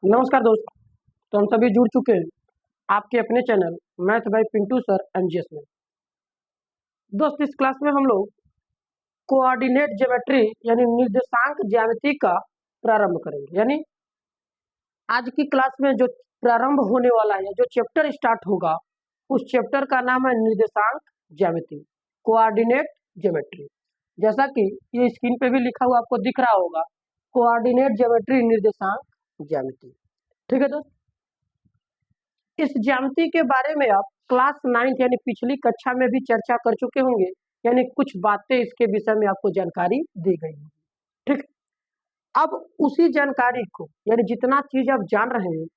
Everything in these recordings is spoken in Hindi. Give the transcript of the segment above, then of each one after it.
नमस्कार दोस्त। तो हम सभी जुड़ चुके हैं आपके अपने channel math bye Pintu sir MGS में। दोस्त, इस क्लास में हम लोग कोऑर्डिनेट ज्योमेट्री यानी निर्देशांक ज्यामिति का प्रारंभ करेंगे। यानी आज की क्लास में जो प्रारंभ होने वाला है, जो चैप्टर स्टार्ट होगा, उस चैप्टर का नाम है निर्देशांक ज्यामिति, कोऑर्डिनेट ज्योमेट्री। जैसा कि ये स्क्रीन पे भी लिखा हुआ आपको दिख रहा होगा, कोऑर्डिनेट ज्योमेट्री निर्देशांक ज्यामिति। ठीक है दोस्त, इस ज्यामिति के बारे में आप क्लास 9th यानी पिछली कक्षा में भी चर्चा कर चुके होंगे। यानी कुछ बातें इसके विषय में आपको जानकारी दी गई होगी। ठीक, अब उसी जानकारी को यानी जितना चीज आप जान रहे हैं,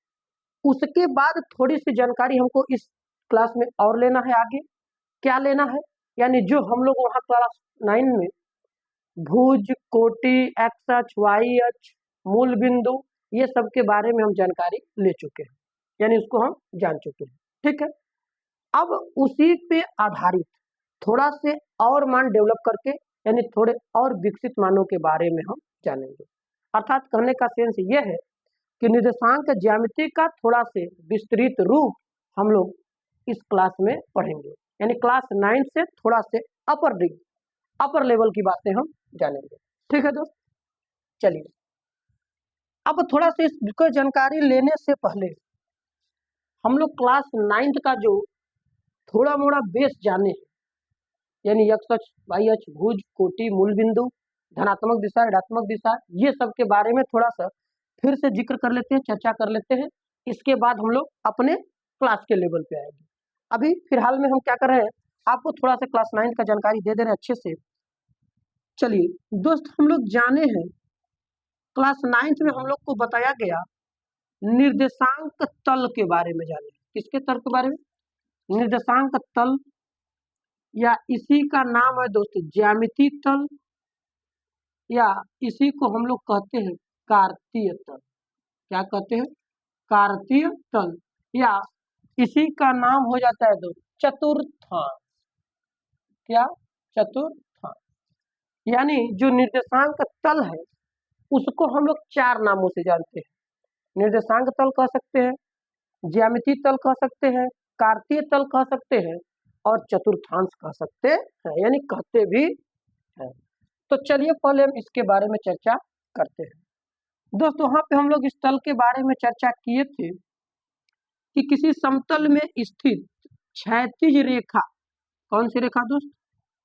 उसके बाद थोड़ी सी जानकारी हमको इस क्लास में और लेना है। आगे क्या लेना है, यानी जो हम लोग वहाँ क्लास 9 में भुज, कोटि, एक्स अक्ष, वाई अक्ष, मूल बिंदु, ये सब के बारे में हम जानकारी ले चुके हैं, यानी उसको हम जान चुके हैं। ठीक है, अब उसी पे आधारित थोड़ा से और मान डेवलप करके यानी थोड़े और विकसित मानों के बारे में हम जानेंगे। अर्थात कहने का सेंस ये है कि निर्देशांक ज्यामिति का थोड़ा से विस्तृत रूप हम लोग इस क्लास में पढ़ेंगे। यानी क्लास 9 से थोड़ा से अपर लेवल की बातें हम जानेंगे। ठीक है दोस्त, चलिए अब थोड़ा से इसको जानकारी लेने से पहले हम लोग क्लास 9 का जो थोड़ा मोड़ा बेस जाने, यानी एक्स अक्ष, वाई अक्ष, भुज, कोटि, मूल बिंदु, धनात्मक दिशा, ऋणात्मक दिशा, ये सब के बारे में थोड़ा सा फिर से जिक्र कर लेते हैं, चर्चा कर लेते हैं। इसके बाद हम लोग अपने क्लास के लेवल पे आएंगे। अभी फिलहाल में हम क्या कर रहे हैं, आपको थोड़ा सा क्लास 9 का जानकारी दे रहे हैं अच्छे से। चलिए दोस्त, हम लोग जाने हैं क्लास 9 में हम लोग को बताया गया निर्देशांक तल के बारे में। जाने किसके तल के बारे में, निर्देशांक तल, या इसी का नाम है दोस्त ज्यामिति तल, या इसी को हम लोग कहते हैं कार्तीय तल। क्या कहते हैं, कार्तीय तल, या इसी का नाम हो जाता है दोस्त चतुर्थांश। क्या, चतुर्थांश। यानी जो निर्देशांक तल है उसको हम लोग 4 नामों से जानते हैं। निर्देशांक तल कह सकते हैं, ज्यामिति तल कह सकते हैं, कार्तीय तल कह सकते हैं, और चतुर्थांश कह सकते हैं, यानी कहते भी हैं। तो चलिए पहले हम इसके बारे में चर्चा करते हैं। दोस्तों, वहां पे हम लोग इस तल के बारे में चर्चा किए थे कि किसी समतल में स्थित क्षैतिज रेखा, कौन सी रेखा दोस्त,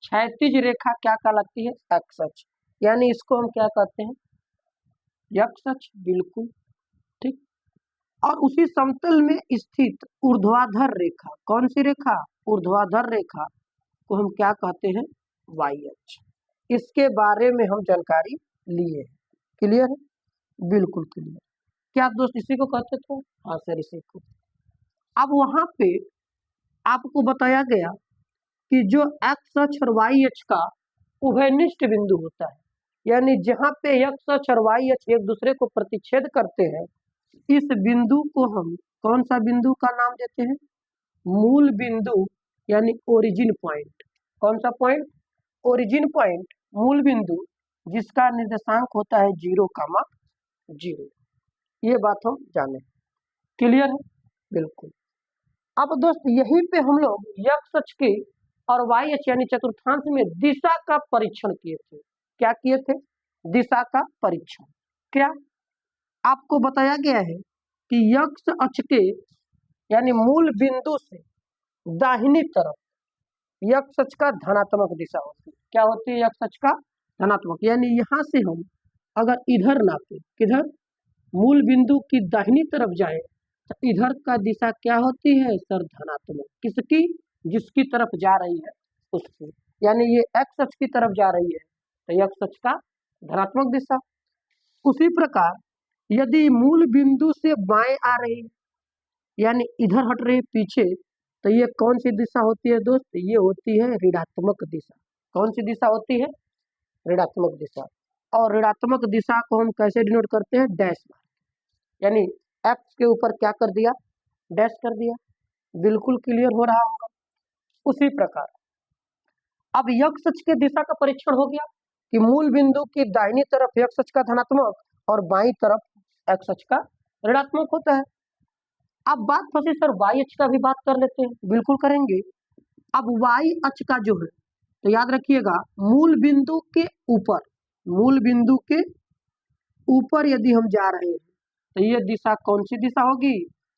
क्षैतिज रेखा क्या कहलाती है, एक्स अक्ष। यानी इसको हम क्या कहते हैं, एक्स अक्ष। बिल्कुल ठीक। और उसी समतल में स्थित ऊर्ध्वाधर रेखा, कौन सी रेखा, ऊर्ध्वाधर रेखा, को हम क्या कहते हैं, वाई अक्ष। इसके बारे में हम जानकारी लिए। क्लियर है, बिल्कुल क्लियर। क्या दोस्त इसी को कहते थे, हाँ सर इसी को। अब वहां पे आपको बताया गया कि जो एक्स अक्ष और वाई अक्ष का उभयनिष्ठ बिंदु होता है, यानी जहां पे एक्स अक्ष और वाई अक्ष एक दूसरे को प्रतिच्छेद करते हैं, इस बिंदु को हम कौन सा बिंदु का नाम देते हैं, मूल बिंदु, यानी ओरिजिन पॉइंट। कौन सा पॉइंट, ओरिजिन पॉइंट, मूल बिंदु, जिसका निर्देशांक होता है 0,0। ये बात हम जाने। क्लियर है, बिल्कुल। अब दोस्त यहीं पे हम लोग एक्स अक्ष के और वाई अक्ष यानी चतुर्थांश में दिशा का परीक्षण किए थे। क्या किए थे, दिशा का परीक्षण। क्या आपको बताया गया है कि एक्स अक्ष के यानी मूल बिंदु से दाहिनी तरफ एक्स अक्ष का धनात्मक दिशा होती है। क्या होती है, एक्स अक्ष का धनात्मक। यानी यहां से हम अगर इधर नापे, किधर, मूल बिंदु की दाहिनी तरफ जाए, तो इधर का दिशा क्या होती है सर, धनात्मक। किसकी, जिसकी तरफ जा रही है उसकी। यानी ये एक्स अक्ष की तरफ जा रही है तो एक्स अक्ष का धनात्मक दिशा। उसी प्रकार यदि मूल बिंदु से बाएं आ रही, यानी इधर हट रही पीछे, तो ये कौन सी दिशा होती है दोस्त, ये होती है ऋणात्मक दिशा। कौन सी दिशा होती है, ऋणात्मक दिशा। और ऋणात्मक दिशा को हम कैसे डिनोट करते हैं, डैश मार, यानी एक्स के ऊपर क्या कर दिया, डैश कर दिया। बिल्कुल क्लियर हो रहा होगा। उसी प्रकार अब एक्स अक्ष के दिशा का परीक्षण हो गया कि मूल बिंदु की दाहिनी तरफ एक्स अक्ष का धनात्मक और बाईं तरफ एक्स अक्ष का ऋणात्मक होता है। अब बात फंसी सर वाई अक्ष का भी बात कर लेते हैं, बिल्कुल करेंगे। अब वाई अक्ष का जो है तो याद रखिएगा मूल बिंदु के ऊपर, मूल बिंदु के ऊपर यदि हम जा रहे हैं तो ये दिशा कौन सी दिशा होगी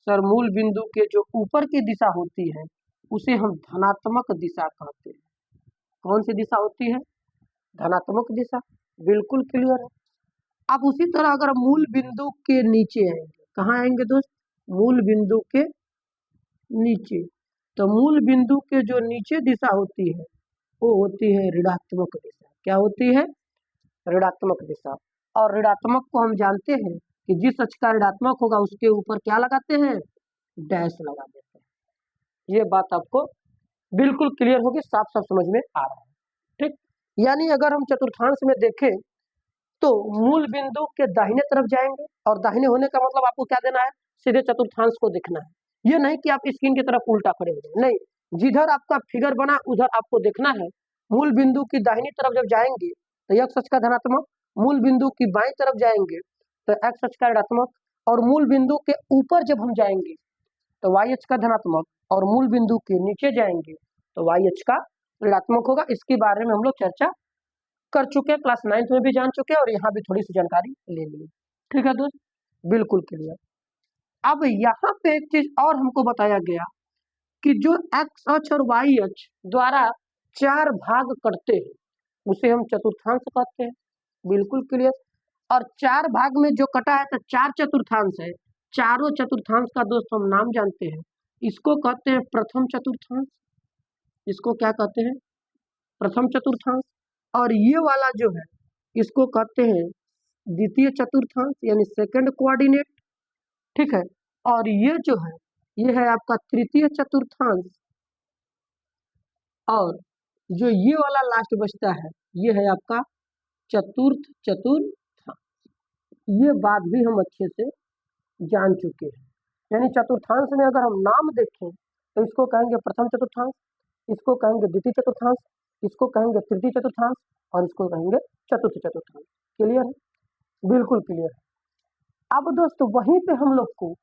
सर? मूल बिंदु के जो ऊपर की दिशा होती है उसे हम धनात्मक दिशा कहते हैं। कौन सी दिशा होती है? धनात्मक दिशा। बिल्कुल क्लियर है। अब उसी तरह अगर मूल बिंदु के नीचे आएंगे, कहाँ आएंगे दोस्त? मूल बिंदु के नीचे, तो मूल बिंदु के जो नीचे दिशा होती है वो होती है ऋणात्मक दिशा। क्या होती है? ऋणात्मक दिशा। और ऋणात्मक को हम जानते हैं कि जिस अक्ष का ऋणात्मक होगा उसके ऊपर क्या लगाते हैं? डैश लगा देते हैं। ये बात आपको बिल्कुल क्लियर होगी, साफ साफ समझ में आ रहा है। ठीक, यानी अगर हम चतुर्थांश में देखें तो मूल बिंदु के दाहिने तरफ जाएंगे, और दाहिने होने का मतलब आपको क्या देना है? सीधे चतुर्थांश को देखना है। ये नहीं कि आप स्क्रीन की तरफ उल्टा खड़े हो जाए, नहीं, जिधर आपका फिगर बना उधर आपको देखना है। मूल बिंदु की दाहिनी तरफ जब जाएंगे तो एक्स अक्ष का धनात्मक, मूल बिंदु की बाईं तरफ जाएंगे तो एक्स अक्ष का ऋणात्मक, और मूल बिंदु के ऊपर जब हम जाएंगे तो वाई अक्ष का धनात्मक, और मूल बिंदु के नीचे जाएंगे तो वाई अक्ष का ऋणात्मक होगा। इसके बारे में हम लोग चर्चा कर चुके हैं, क्लास 9th में भी जान चुके हैं और यहाँ भी थोड़ी सी जानकारी ले ली। ठीक है दोस्त, बिल्कुल क्लियर। अब यहाँ पे एक चीज और हमको बताया गया कि जो एक्स अक्ष और वाई अक्ष द्वारा 4 भाग करते हैं उसे हम चतुर्थांश कहते हैं। बिल्कुल क्लियर। और 4 भाग में जो कटा है तो 4 चतुर्थांश है। चारों चतुर्थांश का दोस्त हम नाम जानते हैं, इसको कहते हैं प्रथम चतुर्थांश। इसको क्या कहते हैं? प्रथम चतुर्थांश। और ये वाला जो है इसको कहते हैं द्वितीय चतुर्थांश यानी सेकंड कोऑर्डिनेट। ठीक है। और ये जो है ये है आपका तृतीय चतुर्थांश, और जो ये वाला लास्ट बचता है ये है आपका चतुर्थ चतुर्थांश। ये बात भी हम अच्छे से जान चुके हैं। यानी चतुर्थांश में अगर हम नाम देखें तो इसको कहेंगे प्रथम चतुर्थांश, इसको कहेंगे द्वितीय चतुर्थांश, इसको कहेंगे तृतीय चतुर्थांश, और इसको कहेंगे चतुर्थ चतुर्थांश। क्लियर है? बिल्कुल क्लियर है। अब दोस्तों वहीं पे हम लोग को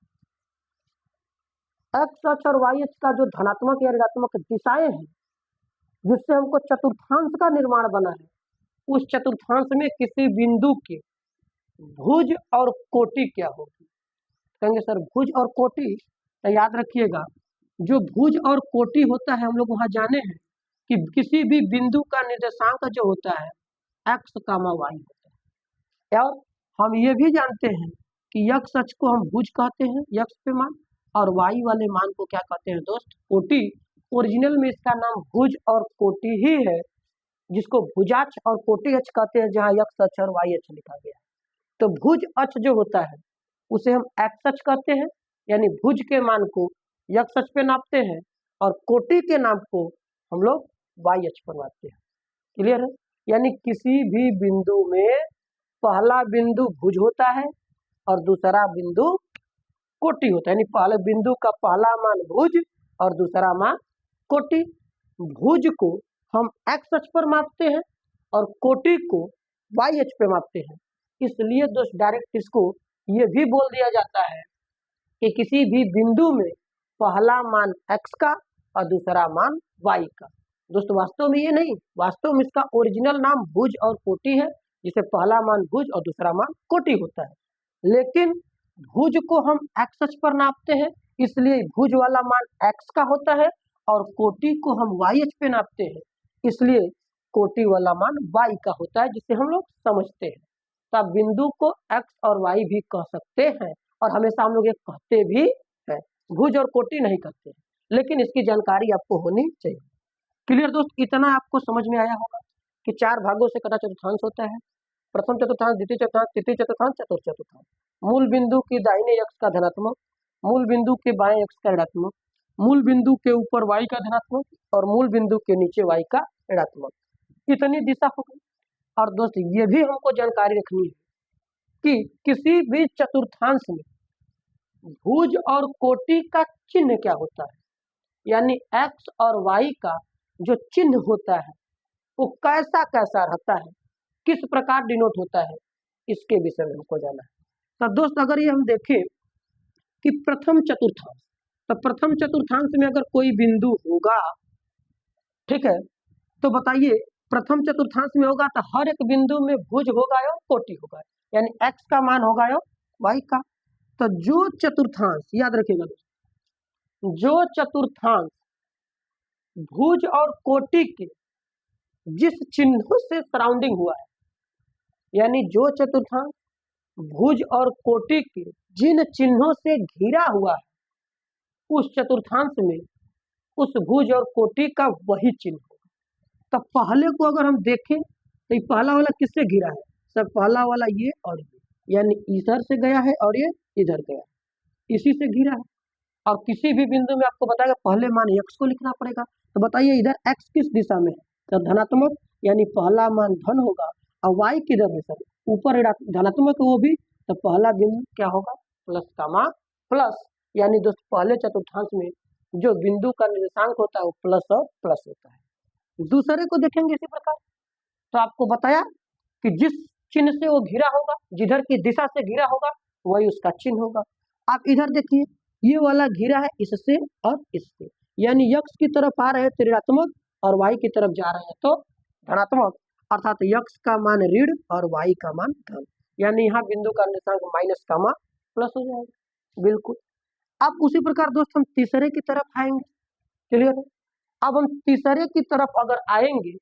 एक्स अक्ष और वाई अक्ष का जो धनात्मक या ऋणात्मक दिशाएं हैं जिससे हमको चतुर्थांश का निर्माण बना है, उस चतुर्थांश में किसी बिंदु के भुज और कोटि क्या होगी? कहेंगे सर भुज और कोटि, तो याद रखिएगा जो भुज और कोटि होता है हम लोग वहां जाने हैं कि किसी भी बिंदु का निर्देशांक जो होता है एक्स कामा वाई होता है। और हम ये भी जानते हैं कि यक्ष अक्ष को हम भुज कहते हैं, यक्ष पे मान, और वाई वाले मान को क्या कहते हैं दोस्त? कोटि। ओरिजिनल में इसका नाम भुज और कोटि ही है, जिसको भुजाक्ष और कोटि अक्ष कहते हैं, जहाँ यक्ष अक्ष और वाई अक्ष लिखा गया है। तो भुज अक्ष जो होता है उसे हम एक्स अक्ष कहते हैं, यानी भुज के मान को यक्ष अक्ष पे नापते हैं, और कोटि के नाम को हम लोग वाई अक्ष पर नापते हैं। क्लियर है? यानी किसी भी बिंदु में पहला बिंदु भुज होता है और दूसरा बिंदु कोटि होता है, यानी पहले बिंदु का पहला मान भुज और दूसरा मान कोटि। भुज को हम एक्स अक्ष पर मापते हैं और कोटि को वाई अक्ष पे मापते हैं। इसलिए दोस्त डायरेक्ट इसको ये भी बोल दिया जाता है कि किसी भी बिंदु में पहला मान एक्स का और दूसरा मान वाई का। दोस्तों वास्तव में ये नहीं, वास्तव में इसका ओरिजिनल नाम भुज और कोटि है, जिसे पहला मान भुज और दूसरा मान कोटि होता है। लेकिन भुज को हम एक्स अक्ष पर नापते हैं, इसलिए भुज वाला मान एक्स का होता है, और कोटि को हम वाई अक्ष पे नापते हैं, इसलिए कोटि वाला मान वाई का होता है, जिसे हम लोग समझते हैं। तो आप बिंदु को एक्स और वाई भी कह सकते हैं, और हमेशा हम लोग ये कहते भी हैं, भुज और कोटि नहीं कहते हैं, लेकिन इसकी जानकारी आपको होनी चाहिए। क्लियर दोस्त? इतना आपको समझ में आया होगा कि 4 भागों से कटा चतुर्थांश होता है। प्रथम चतुर्थांश, द्वितीय चतुर्थांश, तृतीय चतुर्थांश, चतुर्थ चतुर्थांश। मूल बिंदु की दाहिने अक्ष का धनात्मक, मूल बिंदु के बाएं अक्ष का ऋणात्मक, मूल बिंदु के ऊपर वाई का धनात्मक, और मूल बिंदु के नीचे वाई का ऋणात्मक। इतनी दिशा हो गई। और दोस्त ये भी हमको जानकारी रखनी है कि किसी भी चतुर्थांश में भुज और कोटि का चिन्ह क्या होता है, यानी एक्स और वाई का जो चिन्ह होता है वो कैसा कैसा रहता है, किस प्रकार डिनोट होता है, इसके विषय में हमको जाना है। तो दोस्त अगर ये हम देखें कि प्रथम चतुर्थांश, तो प्रथम चतुर्थांश में अगर कोई बिंदु होगा, ठीक है, तो बताइए प्रथम चतुर्थांश में होगा तो हर एक बिंदु में भुज होगा या कोटि होगा, यानी x का मान होगा या y का। तो जो चतुर्थांश, याद रखिएगा दोस्तों, जो चतुर्थांश भुज और कोटि के जिस चिन्हों से सराउंडिंग हुआ है, यानी जो चतुर्थांश भुज और कोटि के जिन चिन्हों से घिरा हुआ है, उस चतुर्थांश में उस भुज और कोटि का वही चिन्ह होगा। तो पहले को अगर हम देखें तो ये पहला वाला किससे घिरा है, सर पहला वाला ये और ये, यानी इधर से गया है और ये इधर गया है, इसी से घिरा है। और किसी भी बिंदु में आपको बताएगा पहले मान x को लिखना पड़ेगा। तो बताइए इधर x किस दिशा में है, तो धनात्मक, यानी पहला मान धन होगा, और y किधर है सर, ऊपर धनात्मक वो भी, तो पहला बिंदु क्या होगा, प्लस का मान प्लस, यानी दोस्त पहले चतुर्थांश में जो बिंदु का निर्देशांक होता है वो प्लस और प्लस होता है। दूसरे को देखेंगे इसी प्रकार, तो आपको बताया कि जिस चिन्ह से वो घिरा होगा, जिधर की दिशा से घिरा होगा वही उसका चिन्ह होगा। आप इधर देखिए ये वाला घिरा है इससे और इससे, यानी x की तरफ आ रहे हैं तो ऋणात्मक और y की तरफ जा रहे हैं तो धनात्मक, अर्थात x का मान ऋण और y का मान धन, यानी यहाँ बिंदु का निर्देशांक माइनस का मान प्लस हो जाएगा। बिल्कुल। अब उसी प्रकार दोस्त हम तीसरे की तरफ आएंगे, क्लियर है। अब हम तीसरे की तरफ अगर आएंगे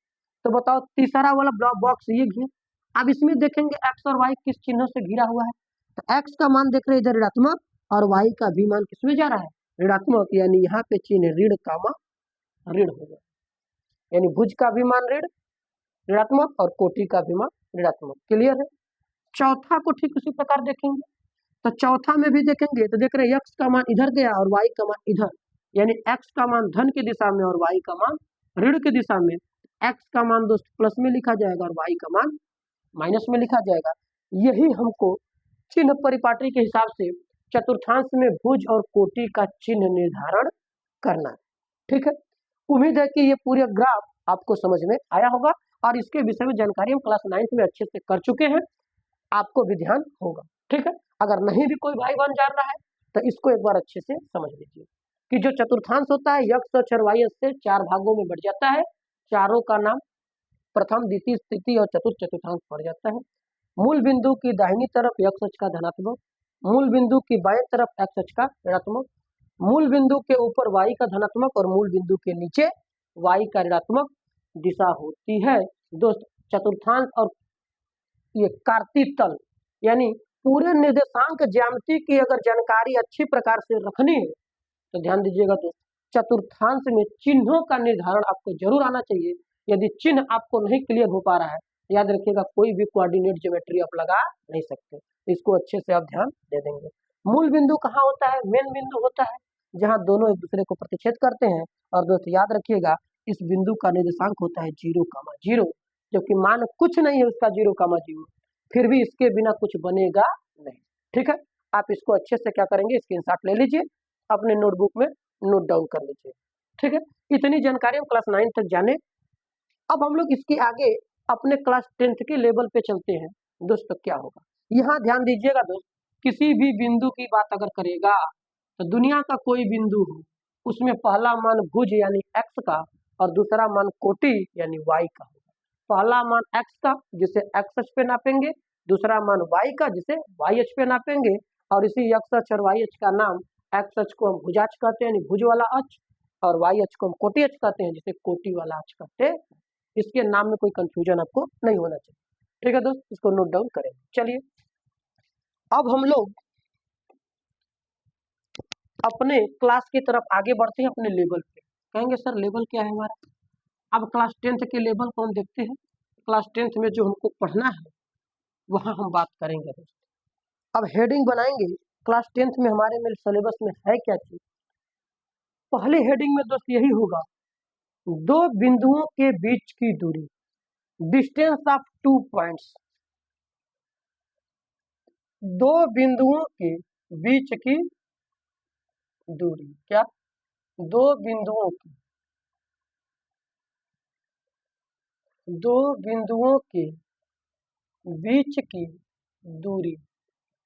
तो बताओ तीसरा वाला ब्लॉक बॉक्स ये घिर, अब इसमें देखेंगे x और y किस चिन्ह से घिरा हुआ है, तो x का मान देख रहे हैं इधर ऋणात्मक और y का भी मान किसमें जा रहा है, ऋणात्मक, यानी यहाँ पे चिन्ह ऋण का मान ऋण होगा, यानी भुज का भी मान ऋण ऋणात्मक और कोटि का भी मान ऋणात्मक। क्लियर है। चौथा को ठीक उसी प्रकार देखेंगे, तो चौथा में भी देखेंगे तो देख रहे हैं x का मान इधर गया और y का मान इधर, यानी x का मान धन की दिशा में और y का मान ऋण की दिशा में। x का मान दोस्त प्लस में लिखा जाएगा और y का मान माइनस में लिखा जाएगा। यही हमको चिन्ह परिपाटी के हिसाब से चतुर्थांश में भुज और कोटि का चिन्ह निर्धारण करना है। ठीक है, उम्मीद है कि ये पूरे ग्राफ आपको समझ में आया होगा और इसके विषय में जानकारी हम क्लास 9th में अच्छे से कर चुके हैं, आपको भी ध्यान होगा। ठीक है, अगर नहीं भी कोई भाई बहन जान रहा है तो इसको एक बार अच्छे से समझ लीजिए कि जो चतुर्थांश होता है x और y से 4 भागों में बढ़ जाता है, चारों का नाम प्रथम द्वितीय तृतीय और चतुर्थ चतुर्थांश पड़ जाता है। मूल बिंदु की दाहिनी तरफ x अक्ष का धनात्मक, मूल बिंदु की बाएं तरफ x अक्ष का ऋणात्मक, मूल बिंदु के ऊपर y का धनात्मक और मूल बिंदु के नीचे y का ऋणात्मक दिशा होती है। दोस्त चतुर्थांश और ये कार्तीय तल यानी पूरे निर्देशांक ज्यामिति की अगर जानकारी अच्छी प्रकार से रखनी है तो ध्यान दीजिएगा दोस्त, चतुर्थांश में चिन्हों का निर्धारण आपको जरूर आना चाहिए। यदि चिन्ह आपको नहीं क्लियर हो पा रहा है, याद रखिएगा कोई भी कोऑर्डिनेट ज्योमेट्री आप लगा नहीं सकते, इसको अच्छे से आप ध्यान दे देंगे। मूल बिंदु कहाँ होता है, मेन बिंदु होता है जहाँ दोनों एक दूसरे को प्रतिच्छेद करते हैं। और दोस्त याद रखिएगा इस बिंदु का निर्देशांक होता है 0,0, जबकि मान कुछ नहीं है उसका 0,0, फिर भी इसके बिना कुछ बनेगा नहीं। ठीक है, आप इसको अच्छे से क्या करेंगे, स्क्रीनशॉट ले लीजिए, अपने नोटबुक में नोट डाउन कर लीजिए। ठीक है, इतनी जानकारी हम क्लास 9 तक जाने। अब हम लोग इसके आगे अपने क्लास 10th के लेवल पे चलते हैं। दोस्तों क्या होगा, यहाँ ध्यान दीजिएगा दोस्त, किसी भी बिंदु की बात अगर करेगा तो दुनिया का कोई बिंदु हो उसमें पहला मान भुज यानी x का और दूसरा मान कोटि यानी y का होगा। पहला मान x का जिसे x अक्ष पे नापेंगे, दूसरा मान y का जिसे y अक्ष पे नापेंगे, और इसी x अक्ष और y अक्ष का नाम x अक्ष को हम भुजाक्ष कहते हैं यानी भुज वाला अक्ष, और y अक्ष को हम कोटि अक्ष कहते हैं जिसे कोटि वाला अक्ष कहते हैं। इसके नाम में कोई कंफ्यूजन आपको नहीं होना चाहिए। ठीक है दोस्त, इसको नोट डाउन करें। चलिए अब हम लोग अपने क्लास की तरफ आगे बढ़ते हैं, अपने लेवल पे। कहेंगे सर लेवल क्या है हमारा, अब क्लास 10th के लेवल को हम देखते हैं। क्लास 10th में जो हमको पढ़ना है वहाँ हम बात करेंगे दोस्त। अब हेडिंग बनाएंगे, क्लास 10th में हमारे में सिलेबस में है क्या चीज। पहले हेडिंग में दोस्त यही होगा, दो बिंदुओं के बीच की दूरी, डिस्टेंस ऑफ 2 पॉइंट्स, दो बिंदुओं के बीच की दूरी, क्या, दो बिंदुओं के बीच की दूरी,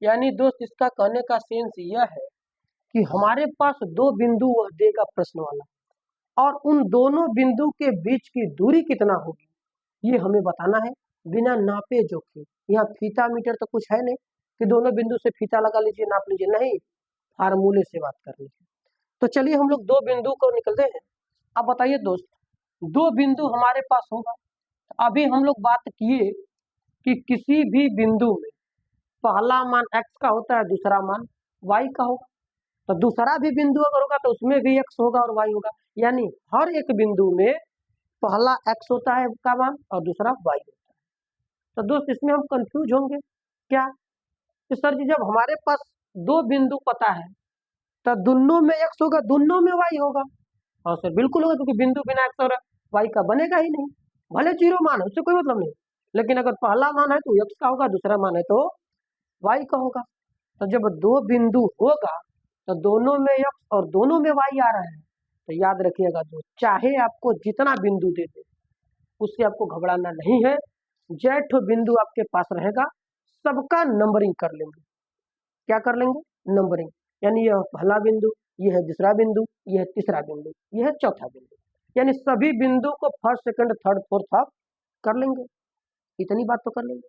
यानी दोस्त इसका कहने का सेंस यह है कि हमारे पास दो बिंदु वह देगा प्रश्न वाला, और उन दोनों बिंदु के बीच की दूरी कितना होगी ये हमें बताना है बिना नापे जोखे। यहाँ फीता मीटर तो कुछ है नहीं कि दोनों बिंदु से फीता लगा लीजिए नाप लीजिए, नहीं, फार्मूले से बात करनी है। तो चलिए हम लोग दो बिंदु को निकलते हैं। अब बताइए दोस्त, दो बिंदु हमारे पास होगा। अभी हम लोग बात किए कि किसी भी बिंदु में पहला मान x का होता है, दूसरा मान y का होगा। तो दूसरा भी बिंदु अगर होगा तो उसमें भी x होगा और y होगा, यानी हर एक बिंदु में पहला x होता है का मान और दूसरा y होता है। तो दोस्त इसमें हम कंफ्यूज होंगे क्या कि सर जी जब हमारे पास दो बिंदु पता है तो दोनों में x होगा, दोनों में y होगा। हाँ सर बिल्कुल होगा, क्योंकि बिंदु बिना x और y का बनेगा ही नहीं, भले जीरो मान है उससे कोई मतलब नहीं, लेकिन अगर पहला मान है तो x का होगा, दूसरा मान है तो y का होगा। तो जब दो बिंदु होगा तो दोनों में x और दोनों में y आ रहा है, तो याद रखिएगा जो चाहे आपको जितना बिंदु दे दे उससे आपको घबराना नहीं है। जैठ बिंदु आपके पास रहेगा, सबका नंबरिंग कर लेंगे। क्या कर लेंगे? नंबरिंग, यानी यह पहला बिंदु, यह है दूसरा बिंदु, यह है तीसरा बिंदु, यह है चौथा बिंदु, यानी सभी बिंदु को फर्स्ट सेकंड थर्ड फोर्थ आप कर लेंगे। इतनी बात तो कर लेंगे।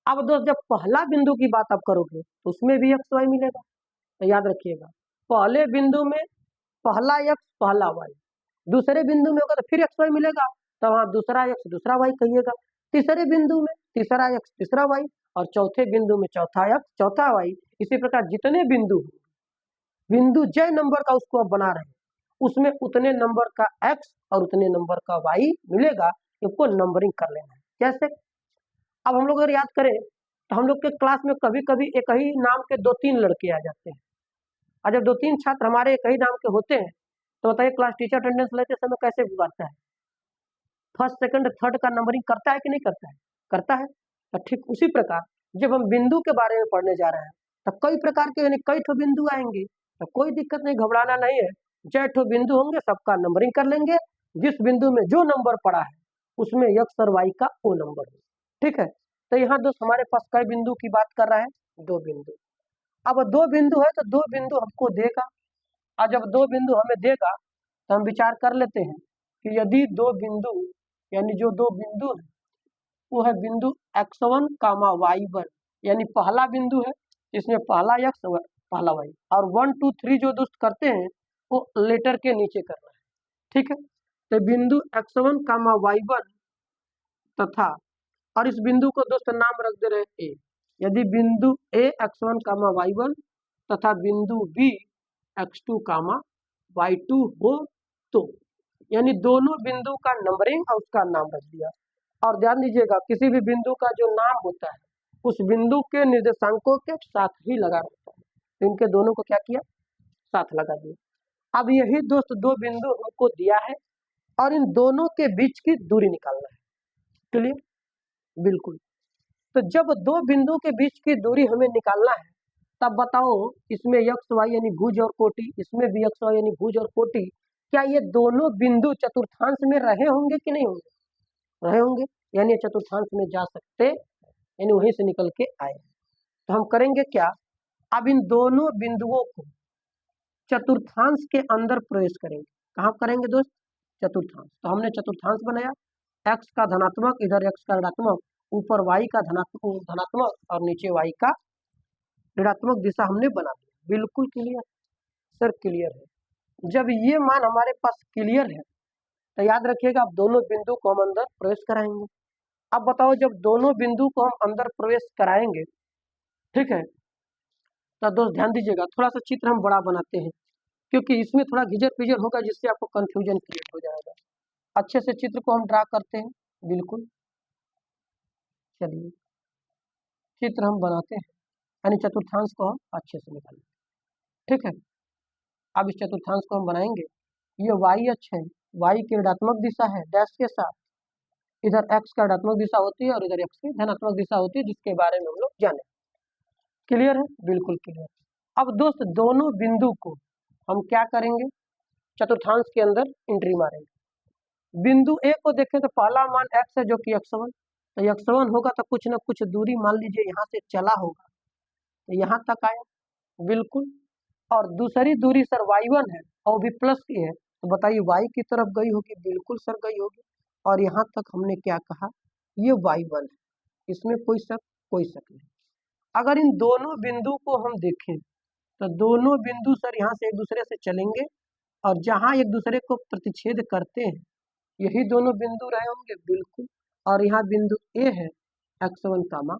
अब दोस्त जब पहला बिंदु की बात आप करोगे तो उसमें भी एक्स वाई मिलेगा। तो याद रखिएगा पहले बिंदु में पहला एक्स पहला वाई, दूसरे बिंदु में होगा तो फिर एक्स वाई मिलेगा, तो वहां दूसरा एक्स दूसरा वाई कहिएगा। तीसरे बिंदु में तीसरा एक्स तीसरा वाई, और चौथे बिंदु में चौथा एक्स चौथा वाई। इसी प्रकार जितने बिंदु बिंदु जय नंबर का उसको आप बना रहे हैं उसमें उतने नंबर का एक्स और उतने नंबर का वाई मिलेगा। इसको नंबरिंग कर लेना है। कैसे? अब हम लोग अगर याद करें तो हम लोग के क्लास में कभी कभी एक ही नाम के दो तीन लड़के आ जाते हैं, और जब दो तीन छात्र हमारे एक ही नाम के होते हैं तो बताइए क्लास टीचर अटेंडेंस लेते समय कैसे करता है? फर्स्ट सेकंड थर्ड का नंबरिंग करता है कि नहीं करता है? करता है। तो ठीक उसी प्रकार जब हम बिंदु के बारे में पढ़ने जा रहे हैं तो कई प्रकार के यानी कई ठो बिंदु आएंगे, तो कोई दिक्कत नहीं, घबराना नहीं है। जय ठो बिंदु होंगे सबका नंबरिंग कर लेंगे, जिस बिंदु में जो नंबर पड़ा है उसमें एक्स और वाई का ओ नंबर हो। ठीक है, तो यहाँ दोस्त हमारे पास कई बिंदु की बात कर रहा है? दो बिंदु। अब दो बिंदु है तो दो बिंदु हमको देगा, और जब दो बिंदु हमें देगा तो हम विचार कर लेते हैं कि यदि दो बिंदु यानी जो दो बिंदु है वो है बिंदु x1 कामा y1, यानी पहला बिंदु है इसमें पहला x पहला y, और 1 2 3 जो दोस्त करते हैं वो लेटर के नीचे करना है। ठीक है, तो बिंदु x1 कामा y1 तथा, और इस बिंदु को दोस्त नाम रख दे रहे हैं ए। यदि बिंदु a x1 कामा y1 तथा बिंदु b x2 कामा y2 हो तो, यानी दोनों बिंदु का नंबरिंग और उसका नाम रख दिया। और ध्यान दीजिएगा किसी भी बिंदु का जो नाम होता है उस बिंदु के निर्देशांकों के साथ ही लगा रहता है, तो इनके दोनों को क्या किया? साथ लगा दिया। अब यही दोस्त दो बिंदु हमको दिया है और इन दोनों के बीच की दूरी निकालना है। क्लियर? बिल्कुल। तो जब दो बिंदु के बीच की दूरी हमें निकालना है तब बताओ इसमें एक्स वाई यानी भुज और कोटि, इसमें भी एक्स वाई यानी भुज और कोटि, क्या ये दोनों बिंदु चतुर्थांश में रहे होंगे कि नहीं होंगे? रहे होंगे, यानी चतुर्थांश में जा सकते, यानी वहीं से निकल के आए। तो हम करेंगे क्या? अब इन दोनों बिंदुओं को चतुर्थांश के अंदर प्रवेश करेंगे। कहाँ करेंगे दोस्त? चतुर्थांश। तो हमने चतुर्थांश बनाया, एक्स का धनात्मक इधर एक्स का ऋणात्मक, ऊपर वाई का धनात्मक और नीचे वाई का ऋणात्मक दिशा हमने बना दी। बिल्कुल क्लियर सर? क्लियर है। जब ये मान हमारे पास क्लियर है तो याद रखिएगा अब दोनों बिंदु को हम अंदर प्रवेश कराएंगे। अब बताओ जब दोनों बिंदु को हम अंदर प्रवेश कराएंगे, ठीक है, तो दोस्त ध्यान दीजिएगा थोड़ा सा चित्र हम बड़ा बनाते हैं क्योंकि इसमें थोड़ा घिजर पिजर होगा जिससे आपको कंफ्यूजन क्रिएट हो जाएगा। अच्छे से चित्र को हम ड्रा करते हैं। बिल्कुल, चलिए चित्र हम बनाते हैं, यानी चतुर्थांश को हम अच्छे से निकालेंगे। ठीक है, अब इस चतुर्थांश को हम बनाएंगे। ये वाई अक्ष है, वाई की ऋणात्मक दिशा है डैश के साथ, इधर एक्स का ऋणात्मक दिशा होती है और इधर एक्स की धनात्मक दिशा होती है, जिसके बारे में हम लोग जाने। क्लियर है? बिल्कुल क्लियर। अब दोस्त दोनों बिंदु को हम क्या करेंगे? चतुर्थांश के अंदर एंट्री मारेंगे। बिंदु ए को देखें तो पहला मान x है जो कि x1, तो x1 होगा तो कुछ ना कुछ दूरी मान लीजिए यहाँ से चला होगा तो यहाँ तक आया। बिल्कुल, और दूसरी दूरी सर y1 है और भी प्लस की है, तो बताइए y की तरफ गई होगी, बिल्कुल सर गई होगी। और यहाँ तक हमने क्या कहा, ये y1 है, इसमें कोई शक नहीं। अगर इन दोनों बिंदु को हम देखें तो दोनों बिंदु सर यहाँ से एक दूसरे से चलेंगे और जहाँ एक दूसरे को प्रतिच्छेद करते हैं यही दोनों बिंदु रहे होंगे, बिल्कुल। और यहाँ बिंदु ए है x1 कामा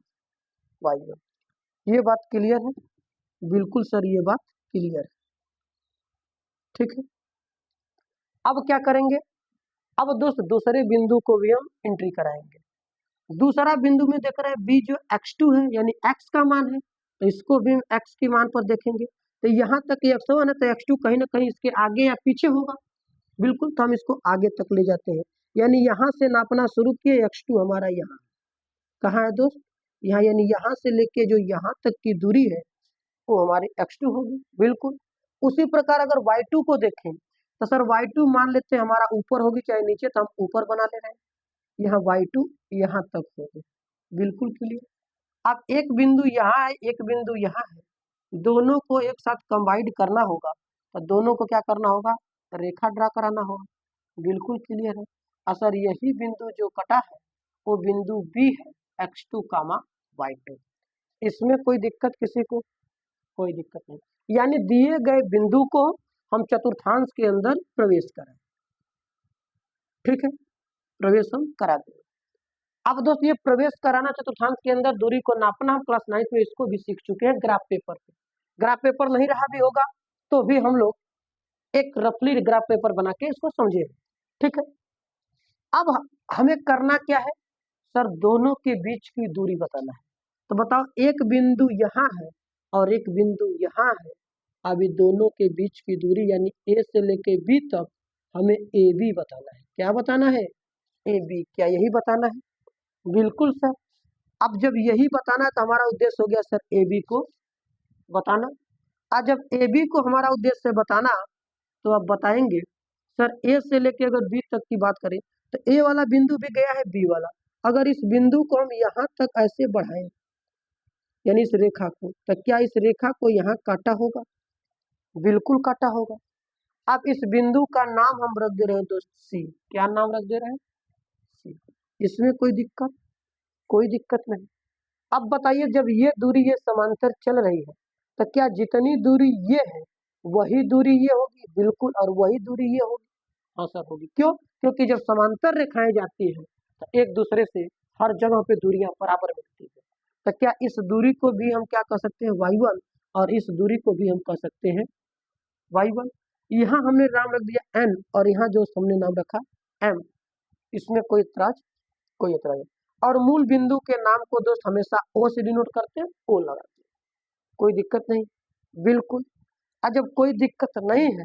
y1। ये बात क्लियर है, बिल्कुल सर ये बात क्लियर है, ठीक है। अब क्या करेंगे, अब दोस्त दूसरे बिंदु को भी हम एंट्री कराएंगे। दूसरा बिंदु में देख रहे हैं बी जो x2 है यानी x का मान है, तो इसको भी हम x के मान पर देखेंगे। तो यहाँ तक x1 है तो x2 कहीं ना कहीं इसके आगे या पीछे होगा, बिल्कुल। तो हम इसको आगे तक ले जाते हैं, यानी यहाँ से नापना शुरू किए, x2 हमारा यहाँ कहाँ है दोस्त, यहाँ, यानी यहाँ से लेके जो यहाँ तक की दूरी है वो हमारी x2 होगी, बिल्कुल। उसी प्रकार अगर y2 को देखें तो सर y2 मान लेते हैं हमारा ऊपर होगी चाहे नीचे, तो हम ऊपर बना ले रहे हैं, यहाँ y2 यहाँ तक होगी, बिल्कुल क्लियर। अब एक बिंदु यहाँ है, एक बिंदु यहाँ है, दोनों को एक साथ कंबाइंड करना होगा, तो दोनों को क्या करना होगा, रेखा ड्रा कराना होगा, बिल्कुल क्लियर है। असर यही बिंदु जो कटा है वो बिंदु बी है x2 कामा y2। इसमें कोई दिक्कत किसी को, कोई दिक्कत नहीं, यानी दिए गए बिंदु को हम चतुर्थांश के अंदर प्रवेश करें, ठीक है, प्रवेश हम करा दें। अब दोस्त ये प्रवेश कराना चतुर्थांश के अंदर, दूरी को नापना, हम क्लास 9 में इसको भी सीख चुके हैं ग्राफ पेपर पे। ग्राफ पेपर नहीं रहा भी होगा तो भी हम लोग एक रफली ग्राफ पेपर बना के इसको समझे, ठीक है। अब हमें करना क्या है सर, दोनों के बीच की दूरी बताना है। तो बताओ एक बिंदु यहाँ है और एक बिंदु यहाँ है, अभी दोनों के बीच की दूरी यानी ए से लेके बी तक हमें ए बी बताना है। क्या बताना है, ए बी, क्या यही बताना है, बिल्कुल सर। अब जब यही बताना है तो हमारा उद्देश्य हो गया सर ए बी को बताना। आज जब ए बी को हमारा उद्देश्य है बताना, तो आप बताएंगे सर ए से लेके अगर बी तक की बात करें तो ए वाला बिंदु भी गया है बी वाला, अगर इस बिंदु को हम यहाँ तक ऐसे बढ़ाएं यानी इस रेखा को, तो क्या इस रेखा को यहाँ काटा होगा, बिल्कुल काटा होगा। अब इस बिंदु का नाम हम रख दे रहे हैं दोस्त सी, क्या नाम रख दे रहे हैं, सी। इसमें कोई दिक्कत, कोई दिक्कत नहीं। अब बताइए जब ये दूरी ये समांतर चल रही है तो क्या जितनी दूरी ये है वही दूरी ये होगी, बिल्कुल, और वही दूरी ये होगी, हाँ सर होगी। क्यों, क्योंकि जब समांतर रेखाएं जाती हैं तो एक दूसरे से हर जगह पे दूरियां बराबर मिलती है। तो क्या इस दूरी को भी हम क्या कह सकते हैं y1, और इस दूरी को भी हम कह सकते हैं y1। यहाँ हमने नाम रख दिया n और यहाँ जो हमने नाम रखा m, इसमें कोई इतराज, कोई इतराज नहीं। और मूल बिंदु के नाम को दोस्त हमेशा ओ से डिनोट करते हैं, ओ लगाते हैं, कोई दिक्कत नहीं, बिल्कुल। और जब कोई दिक्कत नहीं है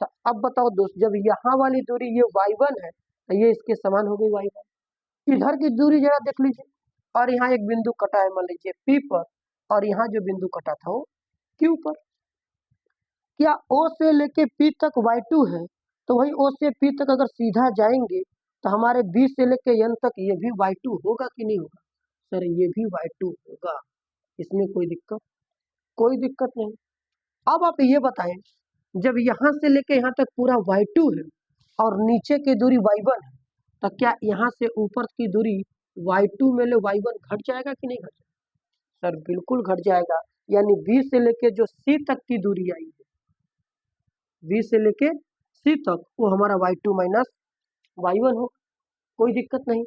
तो अब बताओ दोस्त, जब यहाँ वाली दूरी ये y1 है तो ये इसके समान हो गई y1। इधर की दूरी जरा देख लीजिए, और यहाँ एक बिंदु कटा है मान लीजिए P पर, और यहाँ जो बिंदु कटा था वो Q पर। क्या O से लेके P तक y2 है, तो वही O से P तक अगर सीधा जाएंगे तो हमारे B से लेके N तक ये भी y2 होगा कि नहीं होगा, सर ये भी y2 होगा, इसमें कोई दिक्कत, कोई दिक्कत नहीं। अब आप ये बताएं, जब यहाँ से लेके यहाँ तक पूरा y2 है और नीचे की दूरी y1 है, तो क्या यहाँ से ऊपर की दूरी y2 में ले y1 घट जाएगा कि नहीं घट जाएगा, सर बिल्कुल घट जाएगा। यानी B से लेके जो C तक की दूरी आई है, B से लेके C तक, वो हमारा y2 माइनस y1 हो, कोई दिक्कत नहीं।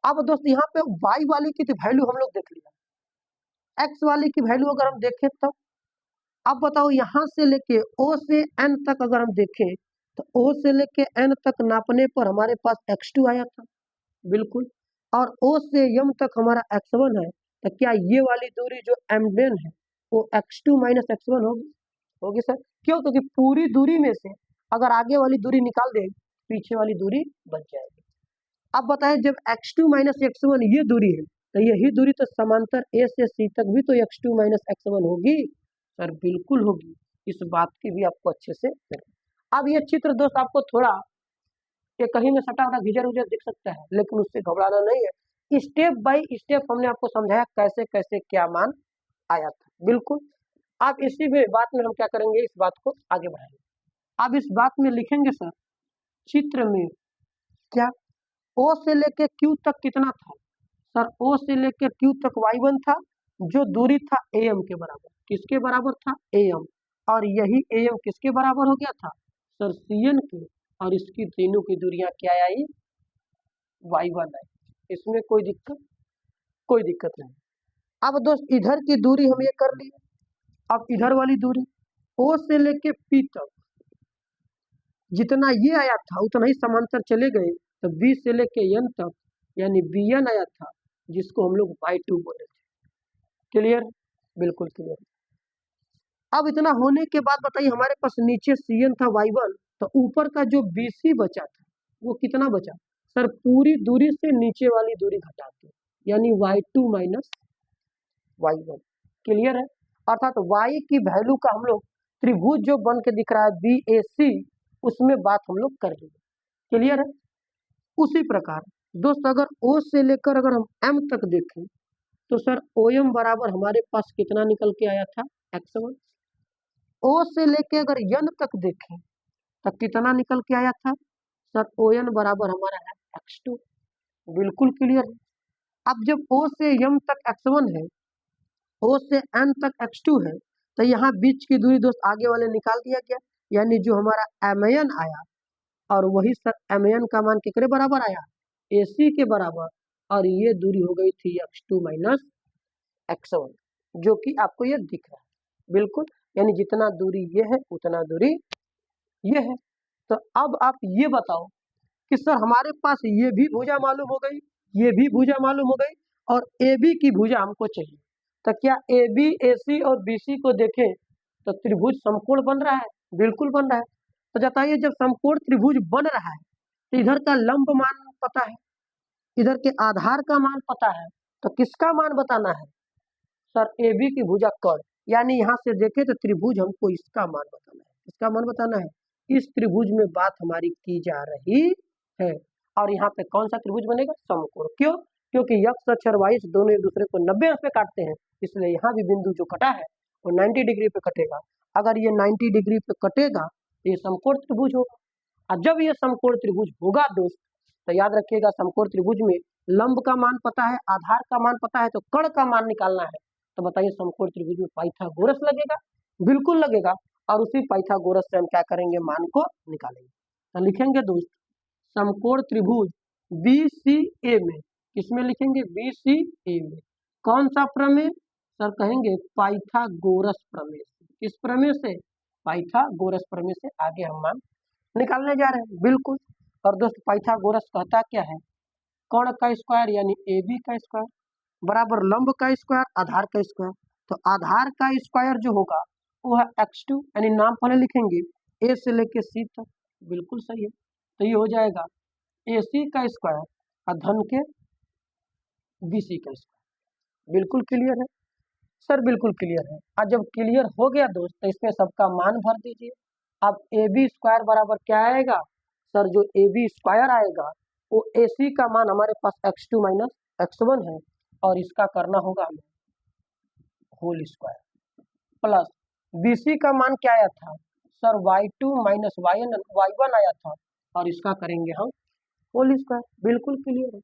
अब दोस्त यहाँ पे y वाली की तो वैल्यू हम लोग देख लिया, x वाली की वैल्यू अगर हम देखें तब, अब बताओ यहाँ से लेके O से N तक अगर हम देखें तो O से लेके N तक नापने पर हमारे पास x2 आया था, बिल्कुल, और O से M तक हमारा x1 है, तो क्या ये वाली दूरी जो mn है वो x2 माइनस x1 होगी, होगी सर। क्यों, क्योंकि पूरी दूरी में से अगर आगे वाली दूरी निकाल दे पीछे वाली दूरी बच जाएगी। अब बताएं जब x2 माइनस x1 ये दूरी है तो यही दूरी तो समांतर A से C तक भी तो x2 माइनस x1 होगी, सर बिल्कुल होगी, इस बात की भी आपको अच्छे से। अब ये चित्र दोस्त आपको थोड़ा ये कहीं में सटा हुआ घिजर उजर दिख सकता है, लेकिन उससे घबराना नहीं है, स्टेप बाय स्टेप हमने आपको समझाया कैसे कैसे क्या मान आया था, बिल्कुल। अब इसी में बात में हम क्या करेंगे, इस बात को आगे बढ़ाएंगे। अब इस बात में लिखेंगे सर, चित्र में क्या ओ से लेके क्यू तक कितना था? सर ओ से लेकर क्यू तक y1 था, जो दूरी था am के बराबर। किसके बराबर था? am। और यही am किसके बराबर हो गया था? सर cn के। और इसकी तीनों की दूरियां क्या आई? y1 आई। इसमें कोई दिक्कत नहीं। अब दोस्त इधर की दूरी हम ये कर लिए। अब इधर वाली दूरी o से लेके p तक जितना ये आया था उतना ही समांतर चले गए, तो b से लेके n तक यानी bn आया था, जिसको हम लोग y2 बोले थे। क्लियर? बिल्कुल क्लियर। अब इतना होने के बाद बताइए, हमारे पास नीचे cn था y1, तो ऊपर का जो bc बचा था वो कितना बचा? सर पूरी दूरी से नीचे वाली दूरी घटाते, यानी y2 माइनस y1। क्लियर है? अर्थात y की वैल्यू का हम लोग त्रिभुज जो बन के दिख रहा है BAC, उसमें बात हम लोग कर लेंगे। क्लियर है? उसी प्रकार दोस्त अगर O से लेकर अगर हम M तक देखें, तो सर OM बराबर हमारे पास कितना निकल के आया था? x1। O से लेके अगर n तक देखें तो कितना निकल के आया था? सर ON बराबर हमारा है x2। बिल्कुल क्लियर है। अब जब O से m तक x1 है, O से n तक x2 है, तो यहाँ बीच की दूरी दोस्त आगे वाले निकाल दिया गया, यानी जो हमारा MN आया, और वही सर MN का मान कितने बराबर आया? AC के बराबर। और ये दूरी हो गई थी x2 माइनस x1, जो कि आपको ये दिख रहा है। बिल्कुल, यानी जितना दूरी ये है उतना दूरी ये है। तो अब आप ये बताओ कि सर हमारे पास ये भी भुजा मालूम हो गई, ये भी भुजा मालूम हो गई, और AB की भुजा हमको चाहिए। तो क्या AB, AC और BC को देखें तो त्रिभुज समकोण बन रहा है? बिल्कुल बन रहा है। तो बताइए, जब समकोण त्रिभुज बन रहा है तो इधर का लंब मान पता है, इधर के आधार का मान पता है, तो किसका मान बताना है? सर AB की भुजा कर्ण, यानी यहाँ से देखें तो त्रिभुज हमको इसका मान बताना है। इसका मान बताना है, इस त्रिभुज में बात हमारी की जा रही है। और यहाँ पे कौन सा त्रिभुज बनेगा? समकोण। क्यों? क्योंकि x अक्ष और y अक्ष दोनों एक दूसरे को 90 अंश पे काटते हैं, इसलिए यहाँ भी बिंदु जो कटा है वो 90 डिग्री पे कटेगा। अगर ये 90 डिग्री पे कटेगा तो ये समकोण त्रिभुज होगा। और जब ये समकोण त्रिभुज होगा दोस्त, तो याद रखिएगा, समकोण त्रिभुज में लंब का मान पता है, आधार का मान पता है, तो कर्ण का मान निकालना है। तो बताइए, समकोण त्रिभुज में पाइथागोरस लगेगा? बिल्कुल लगेगा। और उसी पाइथागोरस से हम क्या करेंगे? मान को निकालेंगे। तो लिखेंगे दोस्त, समकोण त्रिभुज BCA में, किसमें लिखेंगे? BCA में कौन सा प्रमेय? सर कहेंगे पाइथागोरस प्रमेय से। किस प्रमेय से? पाइथागोरस प्रमेय से आगे हम मान निकालने जा रहे हैं। बिल्कुल। और दोस्त पाइथागोरस कहता क्या है? कर्ण का स्क्वायर यानी AB का स्क्वायर बराबर लंब का स्क्वायर आधार का स्क्वायर। तो आधार का स्क्वायर जो होगा वो है x2, यानी नाम पहले लिखेंगे A से लेके C तक। बिल्कुल सही है। तो ये हो जाएगा AC का स्क्वायर और धन के BC का स्क्वायर। बिल्कुल क्लियर है सर? बिल्कुल क्लियर है। और जब क्लियर हो गया दोस्त, तो इसमें सबका मान भर दीजिए। अब AB स्क्वायर बराबर क्या आएगा? सर जो AB स्क्वायर आएगा वो AC का मान हमारे पास x2 माइनस x1 है, और इसका करना होगा हमें होल स्क्वायर, प्लस BC का मान क्या आया था? सर y2 माइनस y1 आया था, और इसका करेंगे हम होल स्क्वायर। बिल्कुल क्लियर है।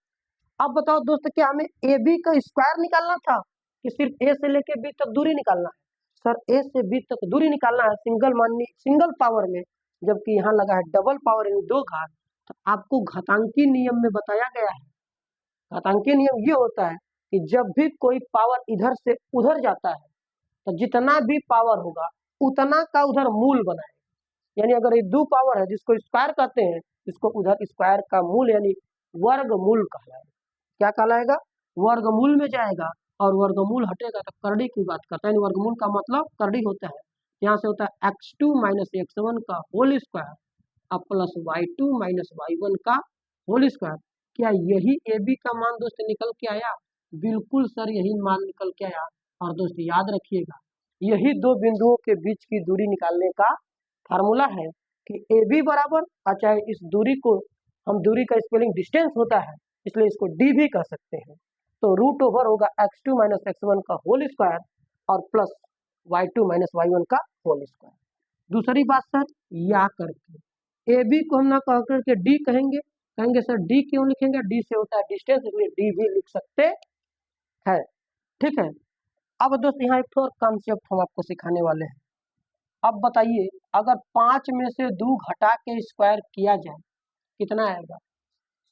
अब बताओ दोस्त, क्या हमें AB का स्क्वायर निकालना था कि सिर्फ A से लेके B तक दूरी निकालना है? सर A से B तक दूरी निकालना है सिंगल पावर में, जबकि यहाँ लगा है डबल पावर यानी 2 घात। तो आपको घातांकी नियम में बताया गया है, घातांकीय नियम ये होता है कि जब भी कोई पावर इधर से उधर जाता है, तो जितना भी पावर होगा उतना का उधर मूल बनाए। यानी अगर ये 2 पावर है जिसको स्क्वायर कहते हैं, इसको उधर स्क्वायर का मूल यानी वर्गमूल कहलाएगा। क्या कहलाएगा? वर्गमूल में जाएगा, और वर्गमूल हटेगा तो करड़ी की बात करता है। वर्गमूल का मतलब करड़ी होता है। यहाँ से होता है x2 माइनस x1 का होल स्क्वायर और प्लस y2 माइनस y1 का होल स्क्वायर। क्या यही AB का मान दोस्त निकल के आया? बिल्कुल सर, यही मान निकल के आया। और दोस्त याद रखिएगा, यही दो बिंदुओं के बीच की दूरी निकालने का फार्मूला है कि AB बराबर, अच्छा इस दूरी को हम, दूरी का स्पेलिंग डिस्टेंस होता है, इसलिए इसको D भी कह सकते हैं। तो रूट ओवर होगा x2 माइनस x1 का होल स्क्वायर और प्लस y2 माइनस y1 का होल स्क्वायर। दूसरी बात सर, या करके ए बी को हम ना कह करके डी कहेंगे सर डी क्यों लिखेंगे, डी से होता है डिस्टेंस, इसलिए डी भी लिख सकते हैं। ठीक है। अब दोस्त यहाँ एक और कॉन्सेप्ट हम आपको सिखाने वाले हैं। अब बताइए, अगर 5 में से 2 घटा के स्क्वायर किया जाए कितना आएगा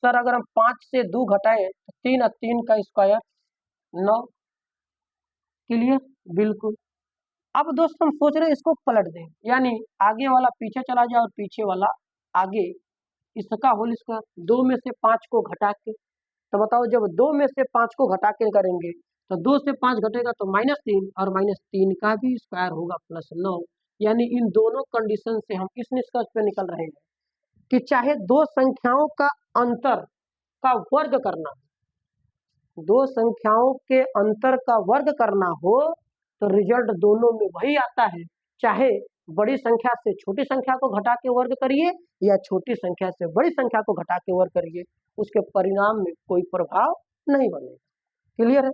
सर? अगर हम 5 से 2 घटाएं तो 3 और 3 का स्क्वायर 9। क्लियर? बिल्कुल। अब दोस्त हम सोच रहे हैं इसको पलट दें, यानी आगे वाला पीछे चला जाए और पीछे वाला आगे, इसका होल स्क्वायर 2 में से 5 को घटा के। तो बताओ, जब 2 में से 5 को घटा के करेंगे तो 2 से 5 घटेगा तो -3, और -3 का भी स्क्वायर होगा +9। यानी इन दोनों कंडीशन से हम इस निष्कर्ष पे निकल रहे हैं कि चाहे दो संख्याओं का अंतर का वर्ग करना, दो संख्याओं के अंतर का वर्ग करना हो तो रिजल्ट दोनों में वही आता है। चाहे बड़ी संख्या से छोटी संख्या को घटा के वर्ग करिए या छोटी संख्या से बड़ी संख्या को घटा के वर्ग करिए, उसके परिणाम में कोई प्रभाव नहीं बनेगा। क्लियर है?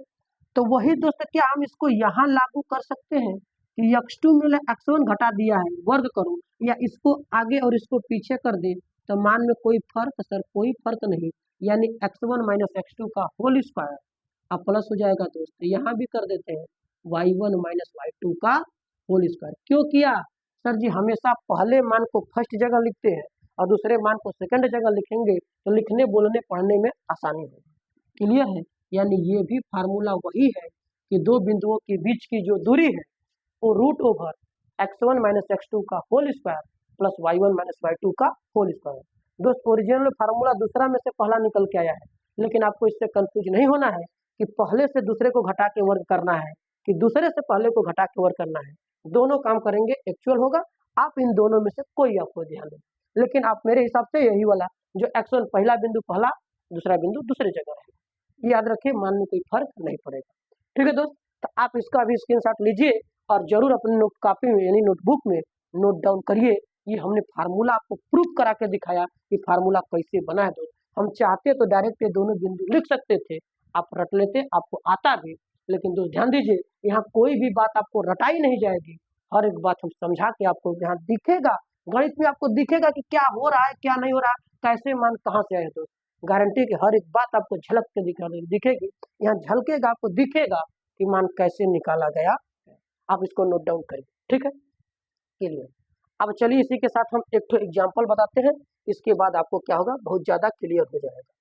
तो वही दोस्त, क्या हम इसको यहाँ लागू कर सकते हैं कि x2 में x1 घटा दिया है वर्ग करो, या इसको आगे और इसको पीछे कर दे तो मान में कोई फर्क? सर कोई फर्क नहीं, यानी x1 माइनस x2 का होल स्क्वायर अब प्लस हो जाएगा दोस्त। यहाँ भी कर देते हैं y1 माइनस y2 का होल स्क्वायर। क्यों किया सर जी? हमेशा पहले मान को फर्स्ट जगह लिखते हैं और दूसरे मान को सेकंड जगह लिखेंगे तो लिखने बोलने पढ़ने में आसानी होगी। क्लियर है? यानी ये भी फार्मूला वही है कि दो बिंदुओं के बीच की जो दूरी है वो √ओवर x1 माइनस x2 का whole square plus y1 minus y2 का होल स्क्वायर। दोस्त ओरिजिनल फार्मूला दूसरा में से पहला निकल के आया है, लेकिन आपको इससे कंफ्यूज नहीं होना है कि पहले से दूसरे को घटा के वर्ग करना है कि दूसरे से पहले को घटा के वर्ग करना है। दोनों काम करेंगे, एक्चुअल होगा। आप इन दोनों में से कोई आपको ध्यान दें, लेकिन आप मेरे हिसाब से यही वाला जो x1 पहला बिंदु पहला, दूसरा बिंदु दूसरी जगह रहेगा, याद रखिए, मान में कोई फर्क नहीं पड़ेगा। ठीक है दोस्त, तो आप इसका अभी स्क्रीनशॉट लीजिए और जरूर अपनी नोट कॉपी में यानी नोटबुक में नोट डाउन करिए। ये हमने फार्मूला आपको प्रूफ करा के दिखाया कि फार्मूला कैसे बना है दोस्त। हम चाहते तो डायरेक्ट ये दोनों बिंदु लिख सकते थे, आप रट लेते, आपको आता भी, लेकिन दोस्त ध्यान दीजिए, यहाँ कोई भी बात आपको रटाई नहीं जाएगी। हर एक बात हम समझा के आपको यहाँ दिखेगा, गणित में आपको दिखेगा कि क्या हो रहा है क्या नहीं हो रहा है, कैसे मान कहाँ से आए दोस्त। गारंटी की हर एक बात आपको झलक के दिखेगी, यहाँ झलकेगा, आपको दिखेगा कि मान कैसे निकाला गया। आप इसको नोट डाउन करिए। ठीक है, क्लियर। अब चलिए इसी के साथ हम एक तो एग्जाम्पल बताते हैं, इसके बाद आपको क्या होगा, बहुत ज़्यादा क्लियर हो जाएगा।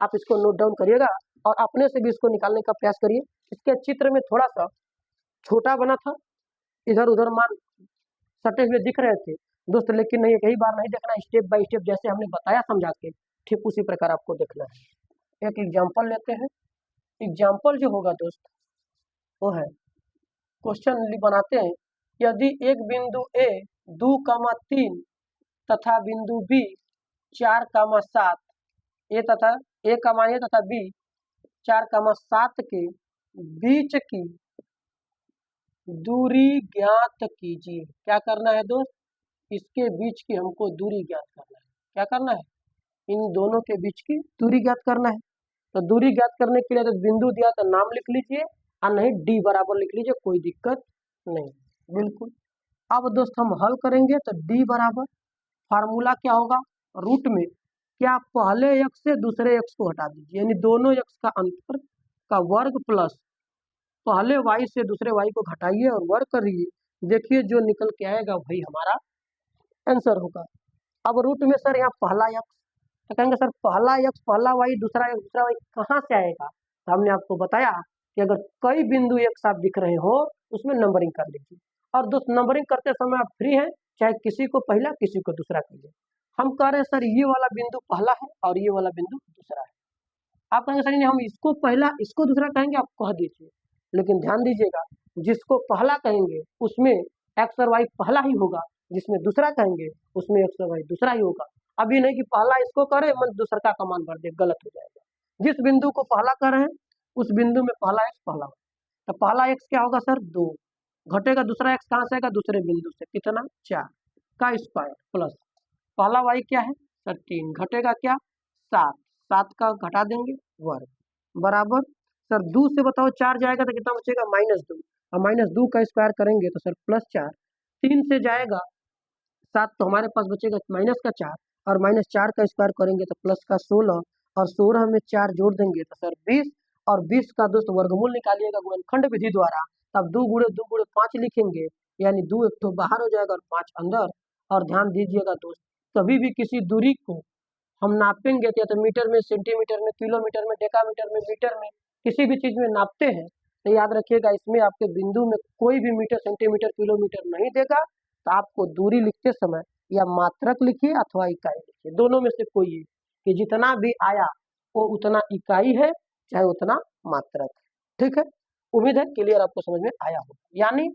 आप इसको नोट डाउन करिएगा और अपने से भी इसको निकालने का प्रयास करिए। इसके चित्र में थोड़ा सा छोटा बना था, इधर उधर मान सटे हुए दिख रहे थे दोस्त, लेकिन नहीं, कई बार नहीं देखना, स्टेप बाय स्टेप जैसे हमने बताया समझा के, ठीक उसी प्रकार आपको देखना है। एक एग्जाम्पल लेते हैं। एग्जाम्पल जो होगा दोस्त वो है, क्वेश्चन बनाते हैं, यदि एक बिंदु ए 2,3 तथा बिंदु बी 4,7 ए तथा ए, तथा बी 4,7 के बीच की दूरी ज्ञात कीजिए। क्या करना है दोस्त? इसके बीच की हमको दूरी ज्ञात करना है। क्या करना है? इन दोनों के बीच की दूरी ज्ञात करना है। तो दूरी ज्ञात करने के लिए तो बिंदु दिया तो नाम लिख लीजिए, और नहीं डी बराबर लिख लीजिए, कोई दिक्कत नहीं, बिल्कुल। अब दोस्त हम हल करेंगे तो डी बराबर फार्मूला क्या होगा, रूट में क्या पहले x से दूसरे x को हटा दीजिए, यानी दोनों x का अंतर का वर्ग प्लस पहले y से दूसरे y को घटाइए और वर्ग करिए। देखिए जो निकल के आएगा वही हमारा आंसर होगा। अब रूट में सर यहाँ पहला x, तो कहेंगे सर पहला x पहला y दूसरा x दूसरा y कहाँ से आएगा? तो हमने आपको बताया कि अगर कई बिंदु एक साथ दिख रहे हो उसमें नंबरिंग कर लीजिए। और दोस्त नंबरिंग करते समय आप फ्री हैं, चाहे किसी को पहला किसी को दूसरा कहिए। हम कह रहे हैं सर ये वाला बिंदु पहला है और ये वाला बिंदु दूसरा है। आप कहेंगे सर हम इसको पहला इसको दूसरा कहेंगे, आप कह दीजिए, लेकिन ध्यान दीजिएगा, जिसको पहला कहेंगे उसमें एक्स और वाई पहला ही होगा, जिसमें दूसरा कहेंगे उसमें एक्स और वाई दूसरा ही होगा। अभी नहीं कि पहला इसको करे मन दूसरा का मान भर दे, गलत हो जाएगा। जिस बिंदु को पहला कर रहे हैं उस बिंदु में पहला एक्स पहला होगा, तो पहला एक्स क्या होगा सर 2, घटेगा दूसरा एक्स कहाँ से आएगा, दूसरे बिंदु से, कितना 4 का स्क्वायर प्लस पहला वाई क्या है सर 3, घटेगा क्या 7, 7 का घटा देंगे वर्ग, बराबर सर 2 से बताओ 4 जाएगा तो कितना बचेगा -2, और -2 का स्क्वायर करेंगे तो सर +4, 3 से जाएगा 7 तो हमारे पास बचेगा -4 और -4 का स्क्वायर करेंगे तो प्लस का 16 और 16 में 4 जोड़ देंगे तो सर 20 और 20 का दोस्त वर्गमूल निकालिएगा गुणनखंड विधि द्वारा, तब 2 गुणे 5 लिखेंगे, यानी 2 एक तो बाहर हो जाएगा और 5 अंदर। और ध्यान दीजिएगा दोस्त, कभी भी किसी दूरी को हम नापेंगे या तो मीटर में, सेंटीमीटर में, किलोमीटर में, डेकामीटर में, मीटर में, किसी भी चीज में नापते हैं तो याद रखिएगा इसमें आपके बिंदु में कोई भी मीटर, सेंटीमीटर, किलोमीटर नहीं देगा। तो आपको दूरी लिखते समय या मात्रक लिखिए अथवा इकाई लिखिए, दोनों में से कोई एक, कि जितना भी आया वो उतना इकाई है चाहे उतना मात्रक है। ठीक है, उम्मीद है क्लियर आपको समझ में आया हो। यानी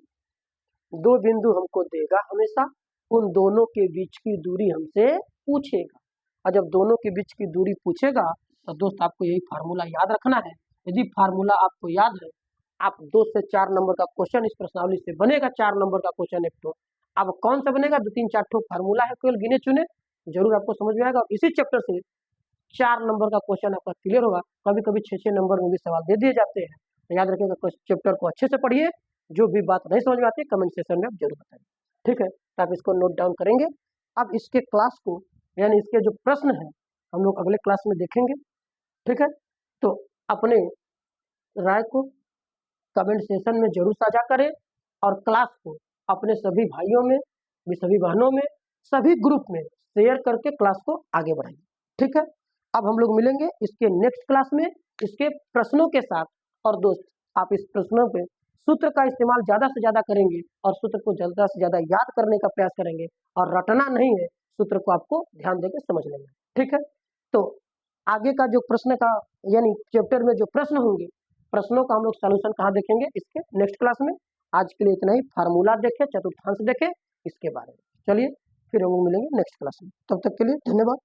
दो बिंदु हमको देगा हमेशा, उन दोनों के बीच की दूरी हमसे पूछेगा, और जब दोनों के बीच की दूरी पूछेगा तो दोस्त आपको यही फार्मूला याद रखना है। यदि फार्मूला आपको याद है, आप 2 से 4 नंबर का क्वेश्चन इस प्रश्नावली से बनेगा, 4 नंबर का क्वेश्चन एक तो। अब कौन सा बनेगा, 2-3-4 ठो फार्मूला है, केवल गिने चुने, जरूर आपको समझ में आएगा। और इसी चैप्टर से 4 नंबर का क्वेश्चन आपका क्लियर होगा। कभी कभी 6-6 नंबर में भी सवाल दे दिए जाते हैं, तो याद रखिएगा चैप्टर को अच्छे से पढ़िए। जो भी बात नहीं समझ में आती है कमेंट सेक्शन में आप जरूर बताइए, ठीक है, तो आप इसको नोट डाउन करेंगे। अब इसके क्लास को, यानी इसके जो प्रश्न है हम लोग अगले क्लास में देखेंगे, ठीक है। तो अपने राय को कमेंट सेक्शन में जरूर साझा करें और क्लास को अपने सभी भाइयों में, सभी बहनों में, सभी ग्रुप में शेयर करके क्लास को आगे बढ़ाइए, ठीक है। अब हम लोग मिलेंगे इसके नेक्स्ट क्लास में इसके प्रश्नों के साथ। और दोस्त आप इस प्रश्नों पे सूत्र का इस्तेमाल ज़्यादा से ज़्यादा करेंगे और सूत्र को ज़्यादा से ज़्यादा याद करने का प्रयास करेंगे, और रटना नहीं है, सूत्र को आपको ध्यान देकर समझ लेंगे, ठीक है। तो आगे का जो प्रश्न का, यानी चैप्टर में जो प्रश्न होंगे, प्रश्नों का हम लोग सॉल्यूशन कहाँ देखेंगे, इसके नेक्स्ट क्लास में। आज के लिए इतना ही, फार्मूला देखें, चतुर्थांश देखें, इसके बारे में। चलिए फिर हम लोग मिलेंगे नेक्स्ट क्लास में, तब तक के लिए धन्यवाद।